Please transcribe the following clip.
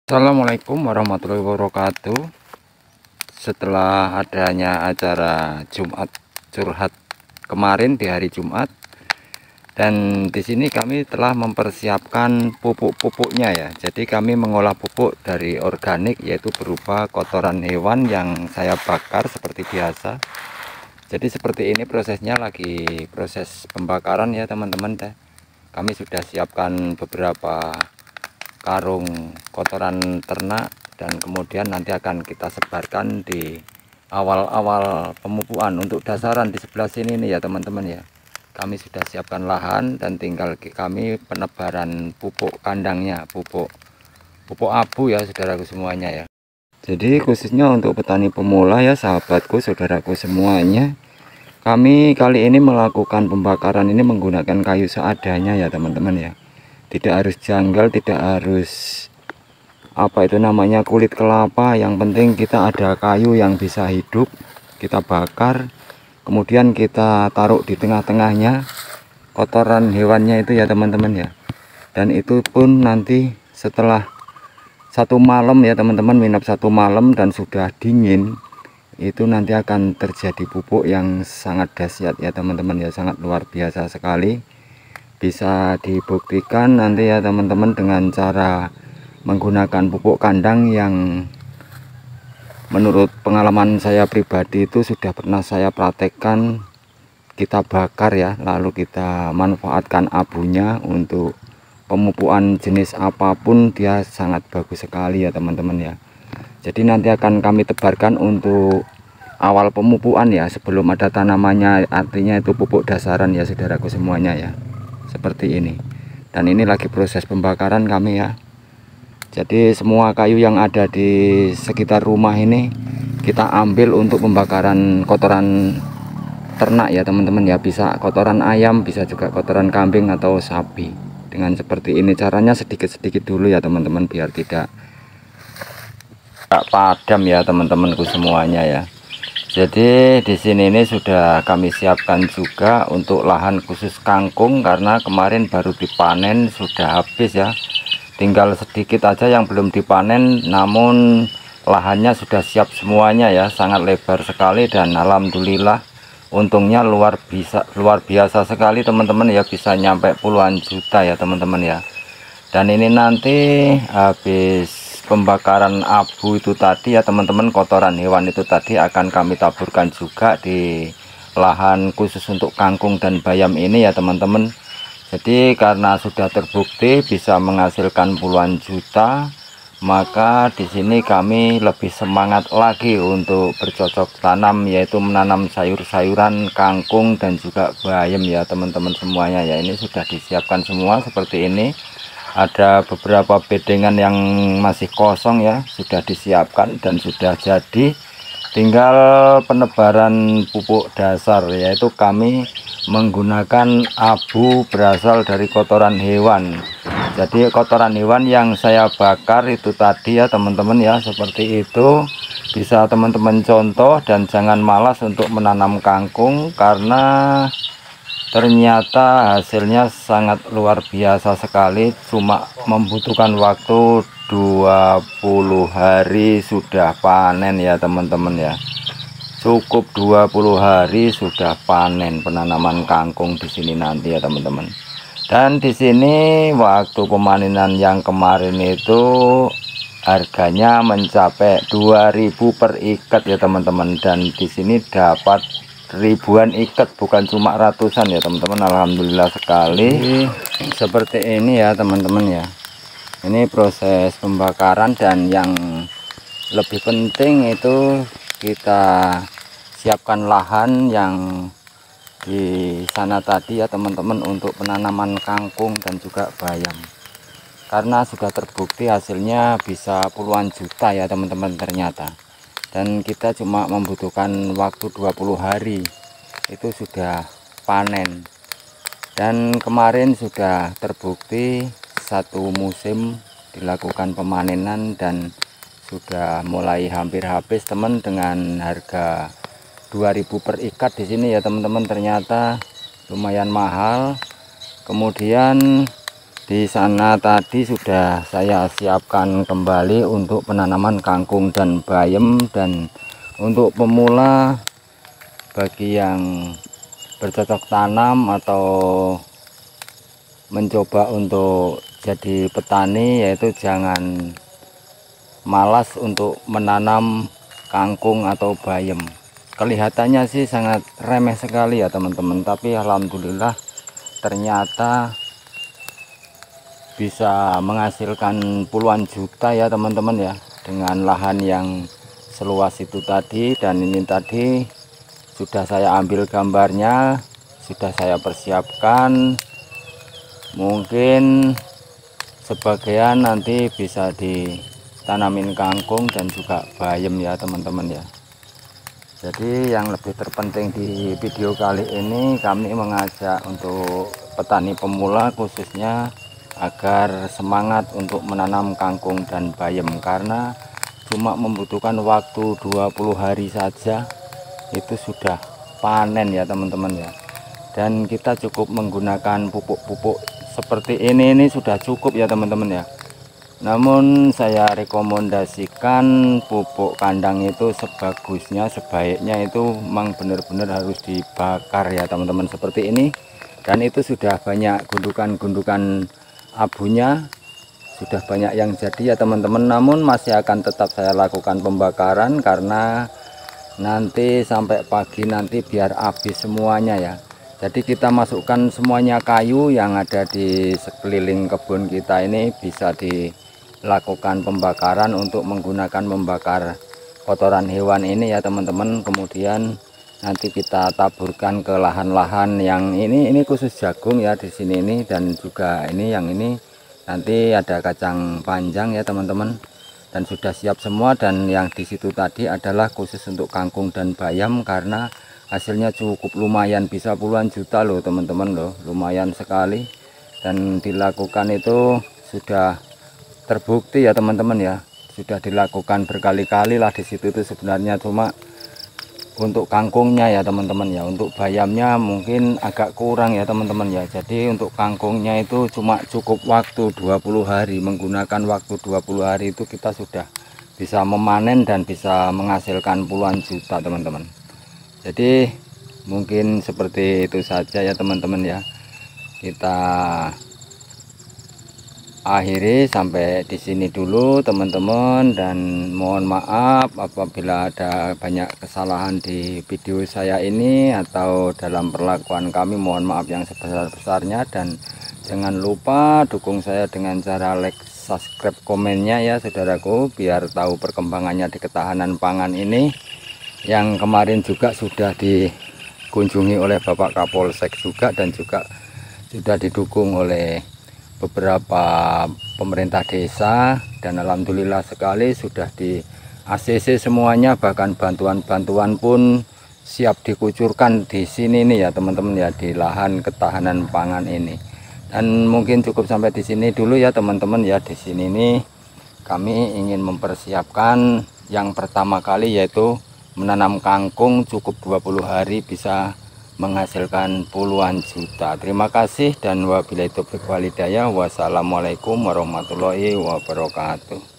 Assalamualaikum warahmatullahi wabarakatuh. Setelah adanya acara Jumat curhat kemarin di hari Jumat, dan di sini kami telah mempersiapkan pupuk-pupuknya ya. Jadi kami mengolah pupuk dari organik, yaitu berupa kotoran hewan yang saya bakar seperti biasa. Jadi seperti ini prosesnya, lagi proses pembakaran ya teman-teman. Kami sudah siapkan beberapa karung kotoran ternak, dan kemudian nanti akan kita sebarkan di awal-awal pemupukan. Untuk dasaran di sebelah sini nih ya teman-teman ya, kami sudah siapkan lahan dan tinggal kami penebaran pupuk kandangnya, pupuk abu ya saudaraku semuanya ya. Jadi khususnya untuk petani pemula ya sahabatku, saudaraku semuanya, kami kali ini melakukan pembakaran ini menggunakan kayu seadanya ya teman-teman ya. Tidak harus janggal, tidak harus apa itu namanya kulit kelapa. Yang penting kita ada kayu yang bisa hidup, kita bakar, kemudian kita taruh di tengah-tengahnya kotoran hewannya itu ya teman-teman ya. Dan itu pun nanti setelah satu malam ya teman-teman, nginep satu malam dan sudah dingin, itu nanti akan terjadi pupuk yang sangat dahsyat ya teman-teman ya, sangat luar biasa sekali. Bisa dibuktikan nanti ya teman-teman dengan cara menggunakan pupuk kandang yang menurut pengalaman saya pribadi itu sudah pernah saya praktekkan. Kita bakar ya, lalu kita manfaatkan abunya untuk pemupukan jenis apapun, dia sangat bagus sekali ya teman-teman ya. Jadi nanti akan kami tebarkan untuk awal pemupukan ya, sebelum ada tanamannya, artinya itu pupuk dasaran ya saudaraku semuanya ya, seperti ini. Dan ini lagi proses pembakaran kami ya. Jadi semua kayu yang ada di sekitar rumah ini kita ambil untuk pembakaran kotoran ternak ya teman-teman ya. Bisa kotoran ayam, bisa juga kotoran kambing atau sapi. Dengan seperti ini caranya, sedikit-sedikit dulu ya teman-teman, biar tidak padam ya teman-temanku semuanya ya. Jadi di sini ini sudah kami siapkan juga untuk lahan khusus kangkung, karena kemarin baru dipanen sudah habis ya. Tinggal sedikit aja yang belum dipanen, namun lahannya sudah siap semuanya ya, sangat lebar sekali. Dan alhamdulillah untungnya luar biasa sekali teman-teman ya, bisa nyampe puluhan juta ya teman-teman ya. Dan ini nanti habis pembakaran abu itu tadi ya teman-teman, kotoran hewan itu tadi akan kami taburkan juga di lahan khusus untuk kangkung dan bayam ini ya teman-teman. Jadi karena sudah terbukti bisa menghasilkan puluhan juta, maka di sini kami lebih semangat lagi untuk bercocok tanam, yaitu menanam sayur-sayuran, kangkung dan juga bayam ya teman-teman semuanya ya. Ini sudah disiapkan semua seperti ini. Ada beberapa bedengan yang masih kosong ya, sudah disiapkan dan sudah jadi. Tinggal penebaran pupuk dasar, yaitu kami menggunakan abu berasal dari kotoran hewan. Jadi kotoran hewan yang saya bakar itu tadi ya teman-teman ya, seperti itu. Bisa teman-teman contoh dan jangan malas untuk menanam kangkung, karena ternyata hasilnya sangat luar biasa sekali. Cuma membutuhkan waktu 20 hari sudah panen ya teman-teman ya. Cukup 20 hari sudah panen penanaman kangkung di sini nanti ya teman-teman. Dan di sini waktu pemanenan yang kemarin itu harganya mencapai 2000 per ikat ya teman-teman. Dan di sini dapat ribuan ikat, bukan cuma ratusan ya teman-teman. Alhamdulillah sekali. Seperti ini ya teman-teman ya. Ini proses pembakaran, dan yang lebih penting itu kita siapkan lahan yang di sana tadi ya teman-teman untuk penanaman kangkung dan juga bayam. Karena sudah terbukti hasilnya bisa puluhan juta ya teman-teman ternyata. Dan kita cuma membutuhkan waktu 20 hari itu sudah panen. Dan kemarin sudah terbukti satu musim dilakukan pemanenan dan sudah mulai hampir habis teman, dengan harga 2000 per ikat di sini ya teman-teman. Ternyata lumayan mahal. Kemudian Di sana tadi sudah saya siapkan kembali untuk penanaman kangkung dan bayam, dan untuk pemula bagi yang bercocok tanam atau mencoba untuk jadi petani, yaitu jangan malas untuk menanam kangkung atau bayam. Kelihatannya sih sangat remeh sekali ya teman-teman, tapi alhamdulillah ternyata bisa menghasilkan puluhan juta ya teman-teman ya, dengan lahan yang seluas itu tadi. Dan ini tadi sudah saya ambil gambarnya, sudah saya persiapkan. Mungkin sebagian nanti bisa ditanamin kangkung dan juga bayam ya teman-teman ya. Jadi yang lebih terpenting di video kali ini, kami mengajak untuk petani pemula khususnya agar semangat untuk menanam kangkung dan bayam, karena cuma membutuhkan waktu 20 hari saja itu sudah panen ya teman-teman ya. Dan kita cukup menggunakan pupuk-pupuk seperti ini sudah cukup ya teman-teman ya. Namun saya rekomendasikan pupuk kandang itu sebaiknya itu memang benar-benar harus dibakar ya teman-teman, seperti ini. Dan itu sudah banyak gundukan-gundukan abunya, sudah banyak yang jadi ya teman-teman. Namun masih akan tetap saya lakukan pembakaran, karena nanti sampai pagi nanti biar habis semuanya ya. Jadi kita masukkan semuanya kayu yang ada di sekeliling kebun kita ini, bisa dilakukan pembakaran untuk menggunakan membakar kotoran hewan ini ya teman-teman. Kemudian nanti kita taburkan ke lahan-lahan yang ini khusus jagung ya di sini ini, dan juga ini yang ini nanti ada kacang panjang ya teman-teman, dan sudah siap semua. Dan yang di situ tadi adalah khusus untuk kangkung dan bayam, karena hasilnya cukup lumayan, bisa puluhan juta loh teman-teman loh, lumayan sekali. Dan dilakukan itu sudah terbukti ya teman-teman ya, sudah dilakukan berkali-kali lah di situ. Itu sebenarnya cuma untuk kangkungnya ya teman-teman ya, untuk bayamnya mungkin agak kurang ya teman-teman ya. Jadi untuk kangkungnya itu cuma cukup waktu 20 hari, menggunakan waktu 20 hari itu kita sudah bisa memanen dan bisa menghasilkan puluhan juta teman-teman. Jadi mungkin seperti itu saja ya teman-teman ya, kita akhiri sampai di sini dulu teman-teman. Dan mohon maaf apabila ada banyak kesalahan di video saya ini atau dalam perlakuan kami, mohon maaf yang sebesar-besarnya. Dan jangan lupa dukung saya dengan cara like, subscribe, komennya ya saudaraku, biar tahu perkembangannya di ketahanan pangan ini, yang kemarin juga sudah dikunjungi oleh Bapak Kapolsek juga, dan juga sudah didukung oleh beberapa pemerintah desa. Dan alhamdulillah sekali sudah di ACC semuanya, bahkan bantuan-bantuan pun siap dikucurkan di sini nih ya teman-teman ya, di lahan ketahanan pangan ini. Dan mungkin cukup sampai di sini dulu ya teman-teman ya. Di sini nih kami ingin mempersiapkan yang pertama kali, yaitu menanam kangkung cukup 20 hari bisa menghasilkan puluhan juta. Terima kasih dan wabillahi taufiq walhidayah. Wassalamualaikum warahmatullahi wabarakatuh.